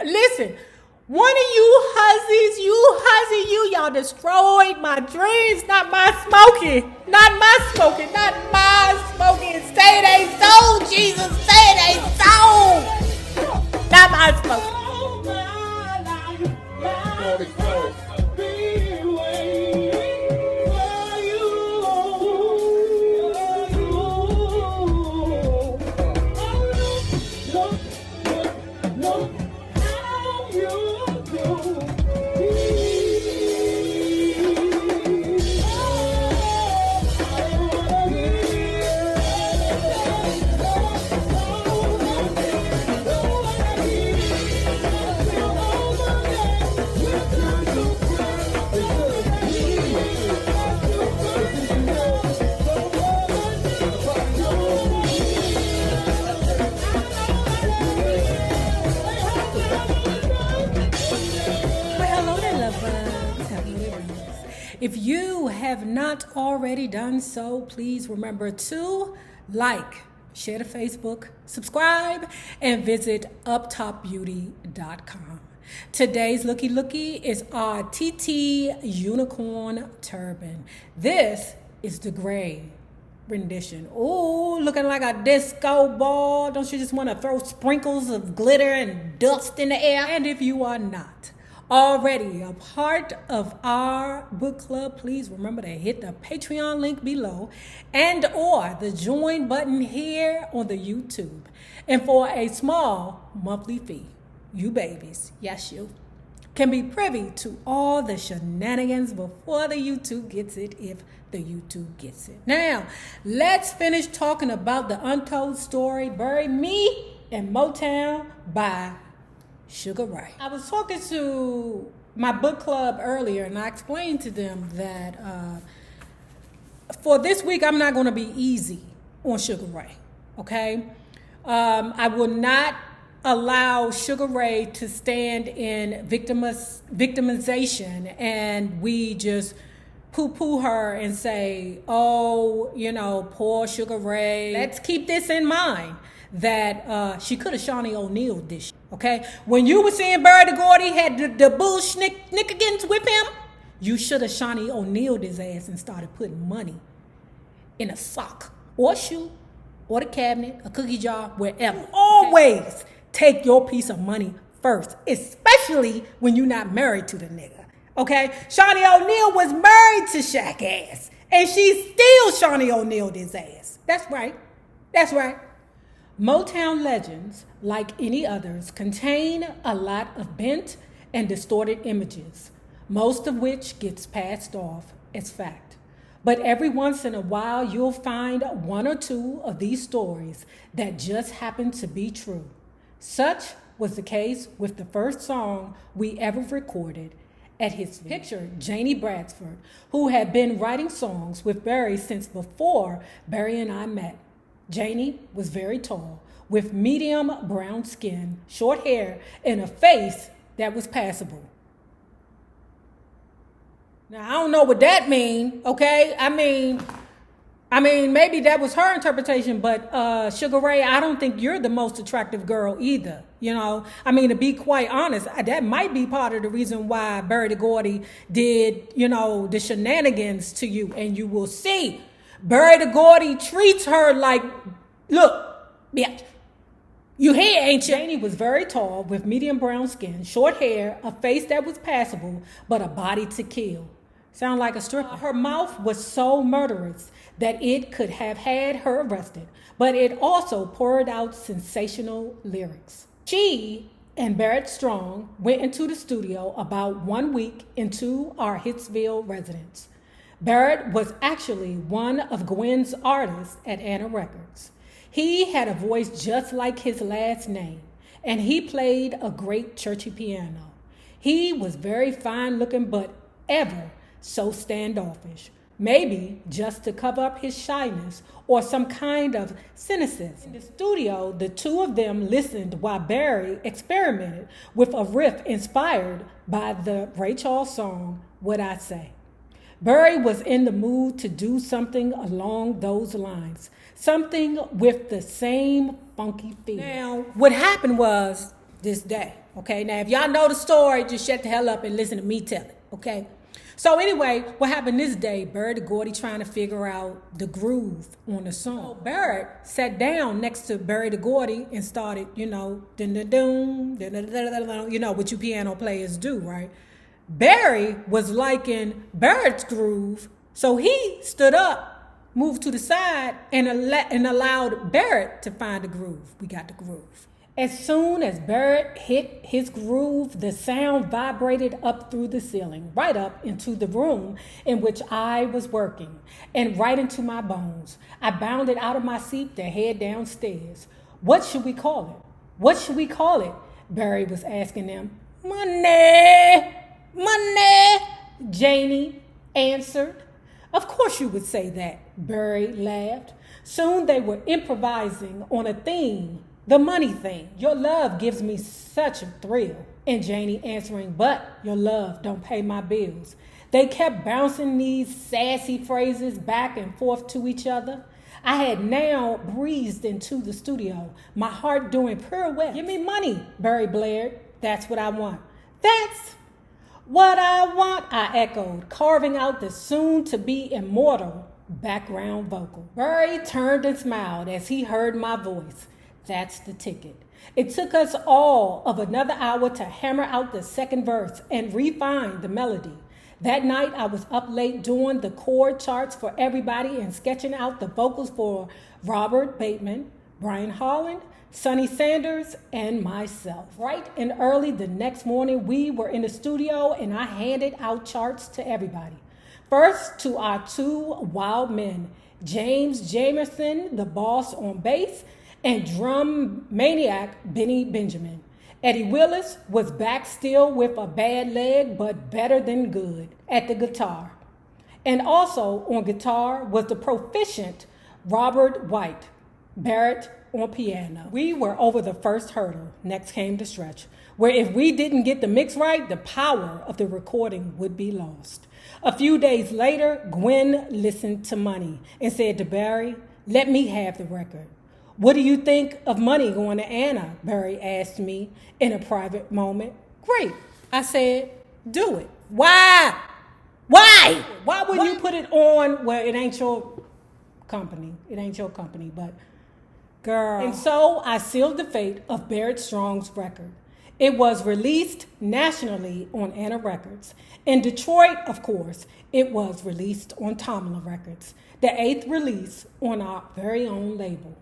Listen, one of y'all destroyed my dreams. Not my smoking. Say they sold, Jesus. Say they sold. Not my smoking. If you have not already done so, please remember to like, share to Facebook, subscribe, and visit uptopbeauty.com. Today's looky is our TT Unicorn Turban. This is the gray rendition. Ooh, looking like a disco ball. Don't you just want to throw sprinkles of glitter and dust in the air? And if you are not already a part of our book club, please remember to hit the Patreon link below and or the join button here on the YouTube. And for a small monthly fee, you babies, yes you, can be privy to all the shenanigans before the YouTube gets it, if the YouTube gets it. Now, let's finish talking about the Untold story, Bury Me in Motown by Sugar Ray. I was talking to my book club earlier, and I explained to them that for this week, I'm not going to be easy on Sugar Ray, okay? I will not allow Sugar Ray to stand in victimization and we just poo-poo her and say, oh, poor Sugar Ray. Let's keep this in mind, that she could have Shaunie O'Neal this shit, okay? When you were saying Barry the Gordy had the bull snickagans with him, you should have Shaunie O'Neal'd his ass and started putting money in a sock or shoe or the cabinet, a cookie jar, wherever. Okay? Always take your piece of money first, especially when you're not married to the nigga, okay? Shaunie O'Neal was married to Shaq ass, and she still Shaunie O'Neal'd his ass. That's right. Motown legends, like any others, contain a lot of bent and distorted images, most of which gets passed off as fact. But every once in a while, you'll find one or two of these stories that just happen to be true. Such was the case with the first song we ever recorded at Hitsville. Picture Janie Bradford, who had been writing songs with Barry since before Barry and I met. Janie was very tall, with medium brown skin, short hair, and a face that was passable. Now, I don't know what that means, okay? I mean, maybe that was her interpretation, but Sugar Ray, I don't think you're the most attractive girl either, To be quite honest, that might be part of the reason why Barry the Gordy did, the shenanigans to you. And you will see, Barry the Gordy treats her like, look, bitch, you here, ain't you? Janie was very tall, with medium brown skin, short hair, a face that was passable, but a body to kill. Sound like a stripper. Her mouth was so murderous that it could have had her arrested, but it also poured out sensational lyrics. She and Barrett Strong went into the studio about 1 week into our Hitsville residence. Barrett was actually one of Gwen's artists at Anna Records. He had a voice just like his last name, and he played a great churchy piano. He was very fine looking, but ever so standoffish, maybe just to cover up his shyness or some kind of cynicism. In the studio, the two of them listened while Barry experimented with a riff inspired by the Ray Charles song, What I Say. Barry was in the mood to do something along those lines, something with the same funky feel. Now, what happened was this day. Okay, now if y'all know the story, just shut the hell up and listen to me tell it. Okay. So anyway, what happened this day? Barrett and Gordy trying to figure out the groove on the song. So Barrett sat down next to Barry and Gordy and started, dun dun dun, dun dun dun dun, what you piano players do, right? Barry was liking Barrett's groove, so he stood up, moved to the side, and allowed Barrett to find the groove. We got the groove. As soon as Barrett hit his groove, the sound vibrated up through the ceiling, right up into the room in which I was working, and right into my bones. I bounded out of my seat to head downstairs. What should we call it? What should we call it? Barry was asking them. Money! Money! Janie answered. Of course you would say that, Barry laughed. Soon they were improvising on a theme. The money thing. Your love gives me such a thrill. And Janie answering, but your love don't pay my bills. They kept bouncing these sassy phrases back and forth to each other. I had now breezed into the studio, my heart doing pirouettes. Give me money, Barry blared. That's what I want. That's what I want, I echoed, carving out the soon-to-be immortal background vocal. Barry turned and smiled as he heard my voice. That's the ticket. It took us all of another hour to hammer out the second verse and refine the melody. That night, I was up late doing the chord charts for everybody and sketching out the vocals for Robert Bateman, Brian Holland, Sonny Sanders, and myself. Bright and early the next morning, we were in the studio and I handed out charts to everybody. First, to our two wild men, James Jamerson, the boss on bass, and drum maniac Benny Benjamin. Eddie Willis was back still with a bad leg, but better than good at the guitar. And also on guitar was the proficient Robert White, Barrett on piano. We were over the first hurdle. Next came the stretch, where if we didn't get the mix right, the power of the recording would be lost. A few days later, Gwen listened to Money and said to Barry, let me have the record. What do you think of Money going to Anna? Barry asked me in a private moment. Great, I said, do it. Why? Why? Why wouldn't you put it on where it ain't your company? It ain't your company, but girl. And so I sealed the fate of Barrett Strong's record. It was released nationally on Anna Records. In Detroit, of course, it was released on Tamla Records, the 8th release on our very own label.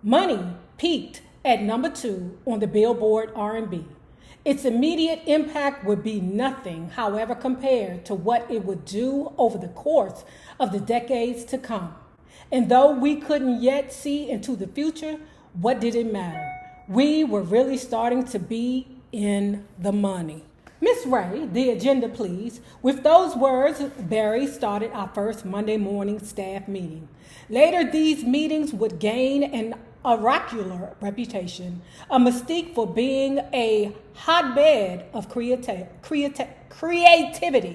Money peaked at number 2 on the Billboard R&B. Its immediate impact would be nothing, however, compared to what it would do over the course of the decades to come. And though we couldn't yet see into the future, what did it matter? We were really starting to be in the money. Miss Ray, the agenda, please. With those words, Barry started our first Monday morning staff meeting. Later, these meetings would gain an oracular reputation, a mystique for being a hotbed of creativity.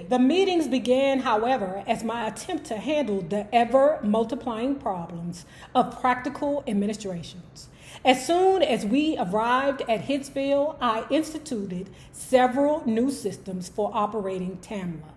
The meetings began, however, as my attempt to handle the ever-multiplying problems of practical administrations. As soon as we arrived at Hitsville, I instituted several new systems for operating Tamla.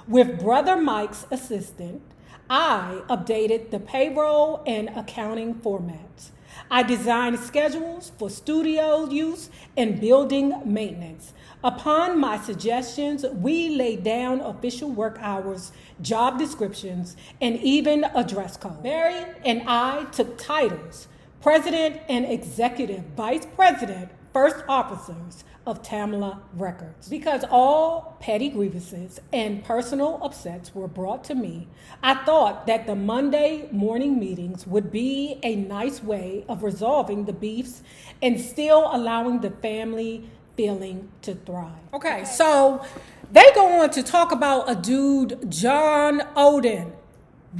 With Brother Mike's assistance, I updated the payroll and accounting formats. I designed schedules for studio use and building maintenance. Upon my suggestions, we laid down official work hours, job descriptions, and even a dress code. Barry and I took titles: President and Executive Vice President, First Officers of Tamla Records. Because all petty grievances and personal upsets were brought to me, I thought that the Monday morning meetings would be a nice way of resolving the beefs and still allowing the family feeling to thrive. Okay, so they go on to talk about a dude, John Oden.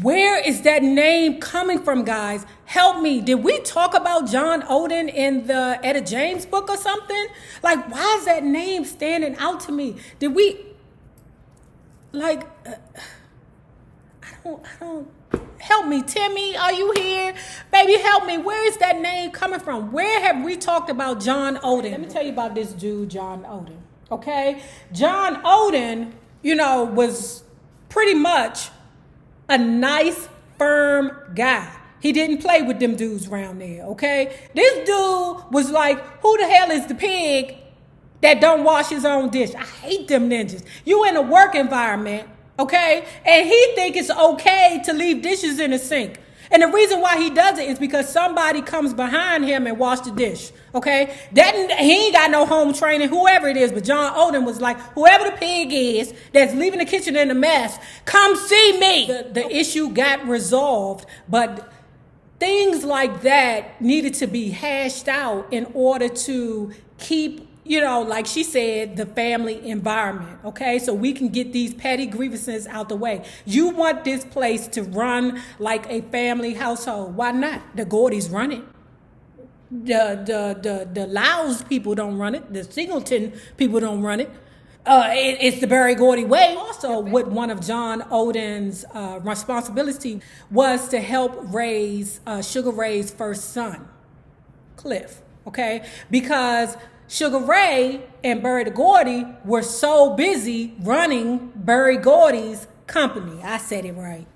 Where is that name coming from, guys? Help me. Did we talk about John Oden in the Etta James book or something? Like, why is that name standing out to me? Did we, like, I don't, Help me, Timmy, are you here? Baby, help me. Where is that name coming from? Where have we talked about John Oden? Let me tell you about this dude, John Oden, okay? John Oden, was pretty much a nice, firm guy. He didn't play with them dudes around there, okay? This dude was like, who the hell is the pig that don't wash his own dish? I hate them ninjas. You in a work environment, okay? And he think it's okay to leave dishes in the sink. And the reason why he does it is because somebody comes behind him and wash the dish, okay? He ain't got no home training, whoever it is, but John Oden was like, whoever the pig is that's leaving the kitchen in a mess, come see me. The issue got resolved, but things like that needed to be hashed out in order to keep, like she said, the family environment, okay? So we can get these petty grievances out the way. You want this place to run like a family household. Why not? The Gordys run it. The Laos people don't run it. The Singleton people don't run it. It's the Berry Gordy way. Also, with one of John Oden's responsibility was to help raise Sugar Ray's first son, Cliff, okay? Because Sugar Ray and Berry Gordy were so busy running Berry Gordy's company. I said it right.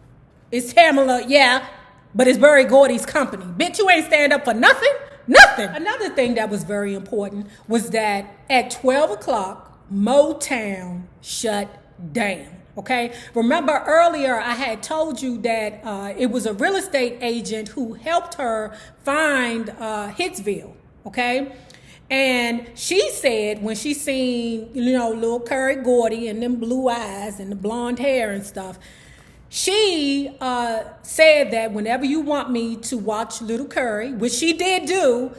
It's Tamala, yeah, but it's Berry Gordy's company. Bitch, you ain't stand up for nothing? Nothing. Another thing that was very important was that at 12 o'clock, Motown shut down, okay? Remember earlier I had told you that it was a real estate agent who helped her find Hitsville, okay? And she said when she seen, little Curry Gordy and them blue eyes and the blonde hair and stuff, she said that whenever you want me to watch Little Curry, which she did do,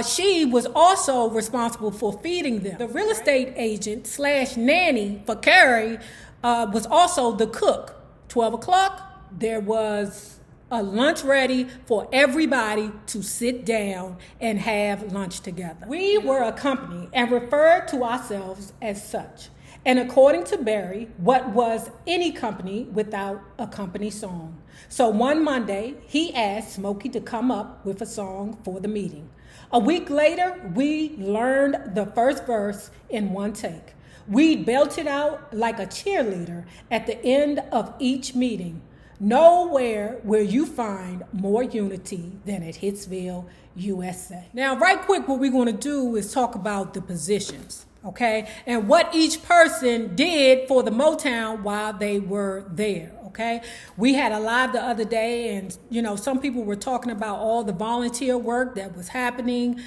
she was also responsible for feeding them. The real estate agent / nanny for Curry was also the cook. 12 o'clock, there was a lunch ready for everybody to sit down and have lunch together. We were a company and referred to ourselves as such. And according to Barry, what was any company without a company song? So one Monday, he asked Smokey to come up with a song for the meeting. A week later, we learned the first verse in one take. We belted out like a cheerleader at the end of each meeting. Nowhere will you find more unity than at Hitsville, USA. Now, right quick, what we're going to do is talk about the positions. Okay, and what each person did for the Motown while they were there, okay? We had a live the other day, and, some people were talking about all the volunteer work that was happening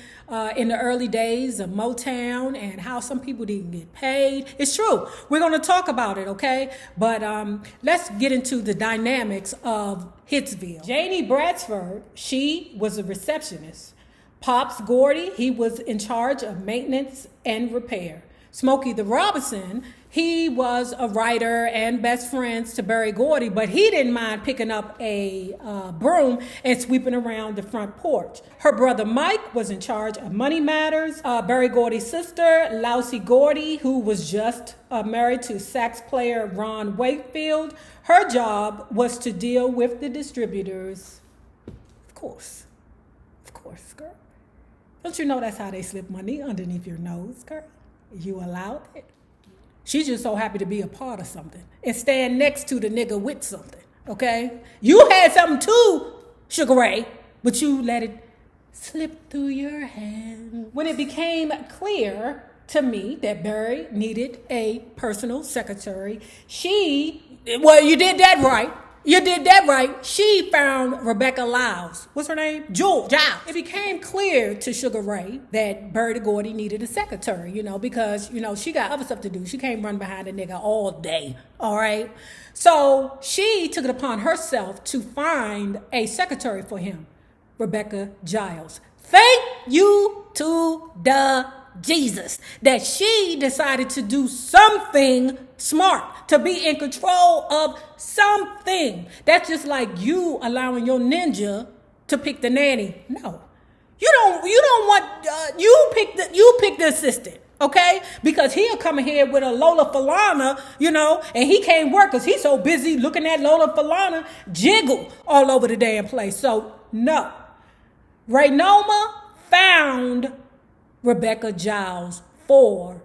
in the early days of Motown and how some people didn't get paid. It's true. We're going to talk about it, okay? But let's get into the dynamics of Hitsville. Janie Bradsford, she was a receptionist. Pops Gordy, he was in charge of maintenance and repair. Smokey the Robinson, he was a writer and best friends to Berry Gordy, but he didn't mind picking up a broom and sweeping around the front porch. Her brother Mike was in charge of money matters. Berry Gordy's sister, Lousy Gordy, who was just married to sax player Ron Wakefield, her job was to deal with the distributors. Of course, girl. Don't you know that's how they slip money underneath your nose, girl? You allowed it. She's just so happy to be a part of something and stand next to the nigga with something, okay? You had something too, Sugar Ray, but you let it slip through your hand. When it became clear to me that Barry needed a personal secretary, you did that right. You did that right. She found Rebecca Lyles. What's her name? Giles. It became clear to Sugar Ray that Berry Gordy needed a secretary, because, she got other stuff to do. She can't run behind a nigga all day, all right? So she took it upon herself to find a secretary for him, Rebecca Giles. Thank you to the Jesus that she decided to do something smart, to be in control of something. That's just like you allowing your ninja to pick the nanny. No, you don't want. You pick the assistant. okay? Because he'll come in here with a Lola Falana, you know, and he can't work because he's so busy looking at Lola Falana jiggle all over the damn place. So, no. Raynoma found Rebecca Giles for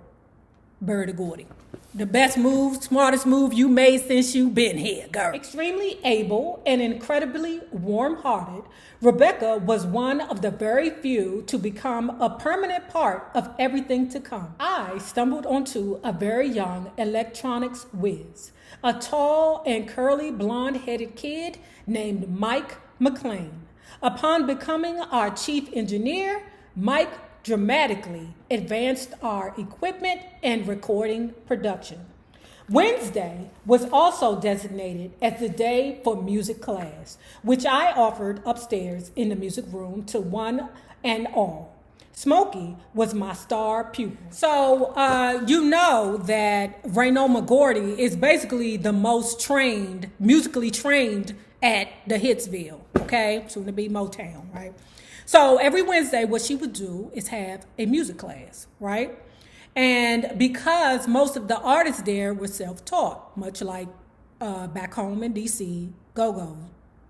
Bertie Gordy. The best move, smartest move you made since you been here, girl. Extremely able and incredibly warm-hearted, Rebecca was one of the very few to become a permanent part of everything to come. I stumbled onto a very young electronics whiz, a tall and curly blonde-headed kid named Mike McLean. Upon becoming our chief engineer, Mike dramatically advanced our equipment and recording production. Wednesday was also designated as the day for music class, which I offered upstairs in the music room to one and all. Smokey was my star pupil. So you know that Raynoma Gordy is basically the most trained, musically trained at the Hitsville, okay? Soon to be Motown, right? So every Wednesday, what she would do is have a music class, right? And because most of the artists there were self-taught, much like back home in D.C., go-go,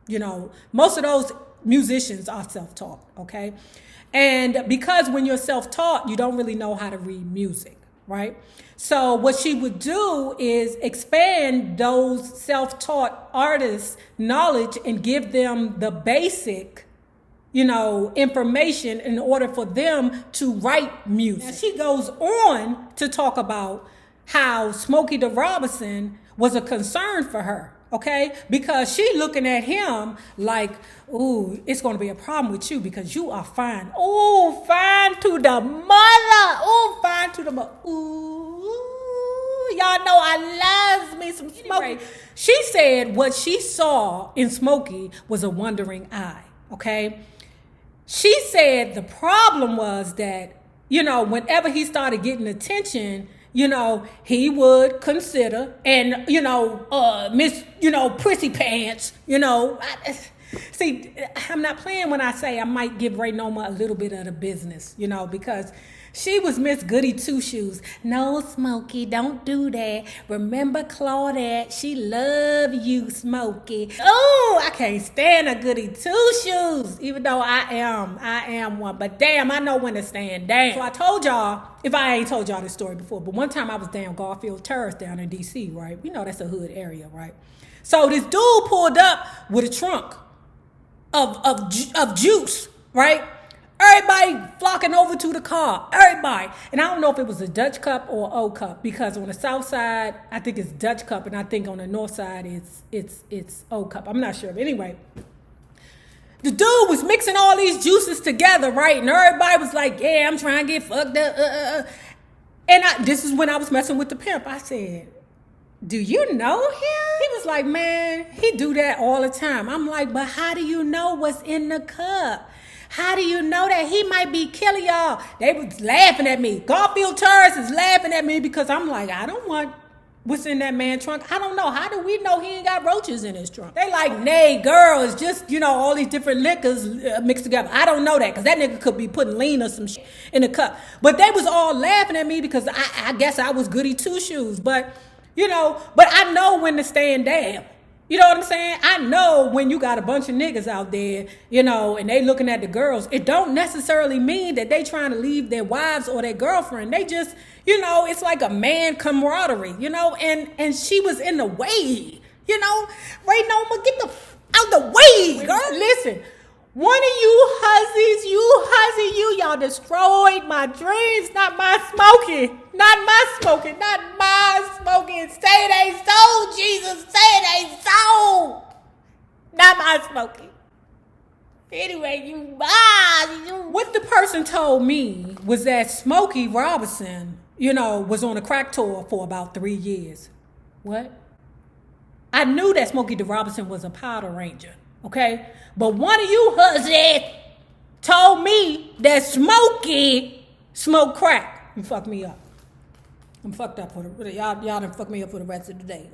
you know, most of those musicians are self-taught, okay? And because when you're self-taught, you don't really know how to read music, right? So what she would do is expand those self-taught artists' knowledge and give them the basic, you know, information in order for them to write music. Now, she goes on to talk about how Smokey Robinson was a concern for her, okay? Because she looking at him like, ooh, it's going to be a problem with you because you are fine. Ooh, fine to the mother. Ooh, fine to the mother. Ooh, y'all know I love me some Smokey. Anyway, she said what she saw in Smokey was a wandering eye, okay? She said the problem was that, you know, whenever he started getting attention, you know, he would consider and, you know, Miss, you know, Prissy Pants, you know. See, I'm not playing when I say I might give Raynoma a little bit of the business, you know, because she was Miss Goody Two-Shoes. No, Smokey, don't do that. Remember Claudette, she love you, Smokey. Oh, I can't stand a Goody Two-Shoes, even though I am one. But damn, I know when to stand down. So I told y'all, if I ain't told y'all this story before, but one time I was down Garfield Terrace down in D.C., right? You know that's a hood area, right? So this dude pulled up with a trunk of juice, right? Everybody flocking over to the car. Everybody. And I don't know if it was a Dutch cup or O cup, because on the south side, I think it's Dutch cup, and I think on the north side, it's O cup. I'm not sure. But anyway, the dude was mixing all these juices together, right? And everybody was like, yeah, I'm trying to get fucked up. And this is when I was messing with the pimp. I said, do you know him? He was like, man, he do that all the time. I'm like, but how do you know what's in the cup? How do you know that he might be killing y'all? They was laughing at me. Garfield Terrace is laughing at me because I'm like, I don't want what's in that man's trunk. I don't know. How do we know he ain't got roaches in his trunk? They like, nay, girl, it's just, you know, all these different liquors mixed together. I don't know that because that nigga could be putting lean or some shit in the cup. But they was all laughing at me because I guess I was Goody Two-Shoes. But, you know, but I know when to stand down. You know what I'm saying? I know when you got a bunch of niggas out there, you know, and they looking at the girls, it don't necessarily mean that they trying to leave their wives or their girlfriend. They just, you know, it's like a man camaraderie, you know, and she was in the way, you know. Raynoma, get the out the way, girl. Listen, one of you hussies, y'all destroyed my dreams, not my smoking. Say they soul, Jesus, say they soul. Not my smoking. Anyway, what the person told me was that Smokey Robinson, you know, was on a crack tour for about 3 years. What? I knew that Smokey Robinson was a Powder Ranger, okay? But one of you hussies told me that Smokey smoked crack. You fucked me up. I'm fucked up for y'all done fucked me up for the rest of the day.